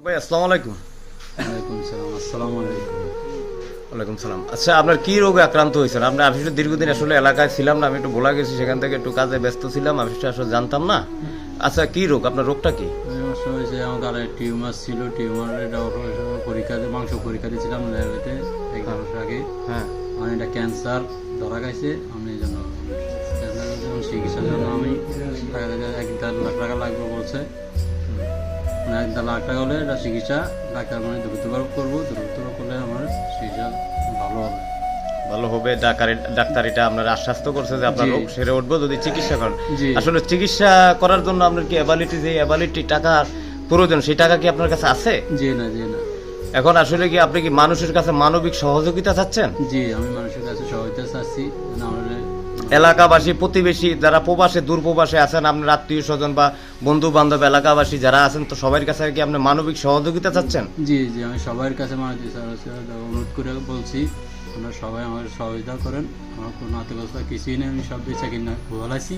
ভাই আসসালামু আলাইকুম। ওয়ালাইকুম সালাম। আসসালামু আলাইকুম। ওয়ালাইকুম সালাম। আচ্ছা, আপনার কি রোগে আক্রান্ত হয়েছেন? আমি আসলে দীর্ঘদিন আসলে এলাকায় ছিলাম না, আমি একটু ভোলা গেছি, সেখান থেকে একটু কাজে ব্যস্ত ছিলাম, আমি আসলে জানতাম না। আচ্ছা, কি রোগ? আপনার রোগটা কি? সমস্যা হয়েছে আমার গালে টিউমার ছিল। টিউমারের পরীক্ষা মাংস পরীক্ষা দিয়েছিলাম ল্যাবেতে 1 মাস আগে। হ্যাঁ, আমার এটা ক্যান্সার ধরা গেছে। আমি এই জন্য চিকিৎসার জন্য আমি 1-1.5 লাখ টাকা লাগবে বলছে। মানে 1.5 লাখ টাকা হলে এটা চিকিৎসা ডাক্তার মানে দ্রুততর করবো। দ্রুততর করলে আমার চিকিৎসা ভালো হবে। ভালো হবে। ডাক্তার এটা আপনার আশ্বস্ত করছে যে আপনার জি। রোগ সেরে উঠবে যদি চিকিৎসা করেন। জি। আসলে চিকিৎসা করার জন্য আপনার কি অ্যাবিলিটি টাকা প্রয়োজন, সেই টাকা কি আপনার কাছে আছে? জি না। এখন আসলে কি আপনি কি মানুষের কাছে মানবিক সহযোগিতা চাচ্ছেন? জি, আমি মানুষের কাছে সহায়তা চাচ্ছি। আমাদের এলাকাবাসী, প্রতিবেশী যারা প্রবাসে দূর প্রবাসে আছেন, আপনার আত্মীয় স্বজন বা বন্ধু বান্ধব এলাকাবাসী যারা আছেন, তো সবার কাছে কি আপনি মানবিক সহযোগিতা চাচ্ছেন? জি, আমি সবার কাছে অনুরোধ করে বলছি, আপনারা সবাই আমার সহযোগিতা করেন। আমার কোনো আত্মকতা কিছুই নেই, আমি সব বেচা কিনা বলাইছি।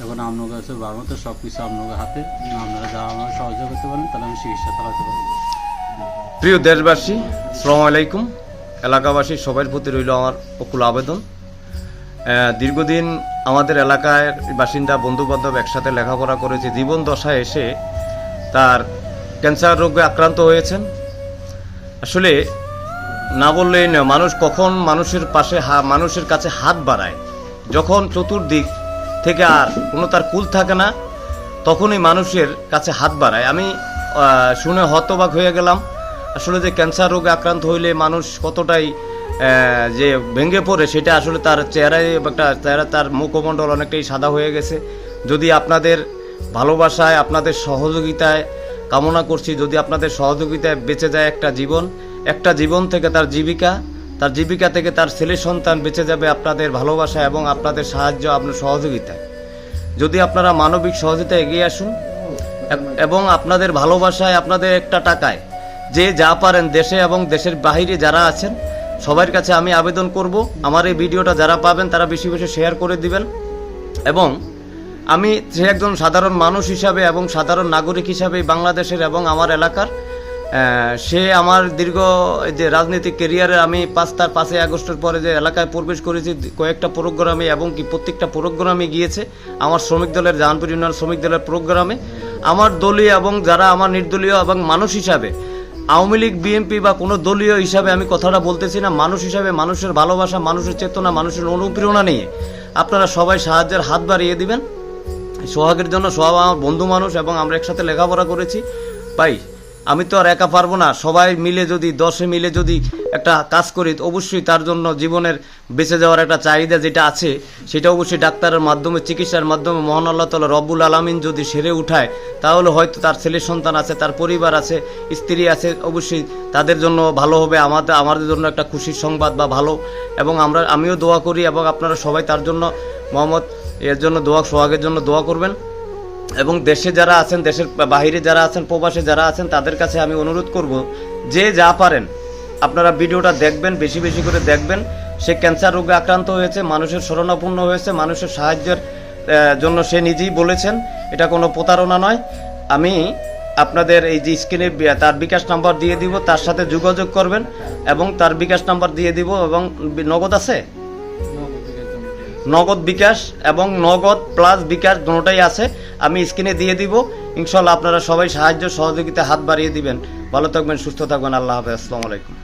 এখন আপনার কাছে বার মতো সব কিছু আপনার হাতে, আপনারা যা আমার সহযোগিতা করতে পারেন তাহলে আমি চিকিৎসা চালাতে পারি। প্রিয় দেশবাসী, আসসালামু আলাইকুম। এলাকাবাসী সবার প্রতি রইল আমার অকুল আবেদন। দীর্ঘদিন আমাদের এলাকায় বাসিন্দা বন্ধু বান্ধব একসাথে লেখাপড়া করেছে, জীবন দশায় এসে তার ক্যান্সার রোগে আক্রান্ত হয়েছেন। আসলে না বললেই না, মানুষ কখন মানুষের পাশে মানুষের কাছে হাত বাড়ায়, যখন চতুর্দিক থেকে আর কোনো তার কুল থাকে না, তখনই মানুষের কাছে হাত বাড়ায়। আমি শুনে হতবাক হয়ে গেলাম। আসলে যে ক্যান্সার রোগে আক্রান্ত হইলে মানুষ কতটাই যে ভেঙে পড়ে, সেটা আসলে তার তার মুখমণ্ডল অনেকটাই সাদা হয়ে গেছে। যদি আপনাদের ভালোবাসায়, আপনাদের সহযোগিতায় কামনা করছি, যদি আপনাদের সহযোগিতায় বেঁচে যায় একটা জীবন থেকে তার জীবিকা থেকে তার ছেলে সন্তান বেঁচে যাবে আপনাদের ভালোবাসায় এবং আপনাদের সাহায্য, আপনার সহযোগিতায়। যদি আপনারা মানবিক সহযোগিতা এগিয়ে আসুন এবং আপনাদের ভালোবাসায়, আপনাদের একটা টাকায় যে যা পারেন, দেশে এবং দেশের বাইরে যারা আছেন সবার কাছে আমি আবেদন করব, আমার এই ভিডিওটা যারা পাবেন তারা বেশি বেশি শেয়ার করে দিবেন। এবং আমি সে একজন সাধারণ মানুষ হিসাবে এবং সাধারণ নাগরিক হিসাবে বাংলাদেশের এবং আমার এলাকার, সে আমার দীর্ঘ যে রাজনৈতিক ক্যারিয়ারে আমি 5 আগস্টের পরে যে এলাকায় প্রবেশ করেছি, কয়েকটা প্রোগ্রামে এবং কি প্রত্যেকটা প্রোগ্রামে গিয়েছে আমার শ্রমিক দলের, জাহানপুর ইউনিয়ন শ্রমিক দলের প্রোগ্রামে। আমার দলীয় এবং যারা আমার নির্দলীয় এবং মানুষ হিসাবে, আওয়ামী লীগ বিএনপি বা কোনো দলীয় হিসাবে আমি কথাটা বলতেছি না, মানুষ হিসাবে মানুষের ভালোবাসা, মানুষের চেতনা, মানুষের অনুপ্রেরণা নিয়ে আপনারা সবাই সাহায্যের হাত বাড়িয়ে দিবেন। সোহাগের জন্য সোহাগ আমার বন্ধু মানুষ এবং আমরা একসাথে লেখাপড়া করেছি। ভাই, আমি তো আর একা পারবো না, সবাই মিলে যদি 10 মিলে যদি একটা কাজ করি, অবশ্যই তার জন্য জীবনের বেঁচে যাওয়ার একটা চাহিদা যেটা আছে, সেটা অবশ্যই ডাক্তারের মাধ্যমে, চিকিৎসার মাধ্যমে মহান আল্লাহ তাআলা রব্বুল আলামিন যদি সেরে উঠায়, তাহলে হয়তো তার ছেলে সন্তান আছে, তার পরিবার আছে, স্ত্রী আছে, অবশ্যই তাদের জন্য ভালো হবে, আমাদের জন্য একটা খুশির সংবাদ বা ভালো। এবং আমিও দোয়া করি এবং আপনারা সবাই তার জন্য এর জন্য সোহাগের জন্য দোয়া করবেন। এবং দেশে যারা আছেন, দেশের বাইরে যারা আছেন, প্রবাসে যারা আছেন, তাদের কাছে আমি অনুরোধ করব, যে যা পারেন আপনারা ভিডিওটা দেখবেন, বেশি বেশি করে দেখবেন। সে ক্যান্সার রোগে আক্রান্ত হয়েছে, মানুষের শরণাপন্ন হয়েছে, মানুষের সাহায্যের জন্য সে নিজেই বলেছেন, এটা কোনো প্রতারণা নয়। আমি আপনাদের এই যে স্ক্রিনে তার বিকাশ নাম্বার দিয়ে দিব, তার সাথে যোগাযোগ করবেন এবং তার বিকাশ নাম্বার দিয়ে দিব। এবং নগদ আছে, নগদ বিকাশ এবং নগদ প্লাস বিকাশ দুটোটাই আছে, আমি স্ক্রিনে দিয়ে দিব। ইনশাল্লাহ আপনারা সবাই সাহায্য সহযোগিতা হাত বাড়িয়ে দিবেন। ভালো থাকবেন, সুস্থ থাকবেন। আল্লাহ হাফেজ, আসসালামু আলাইকুম।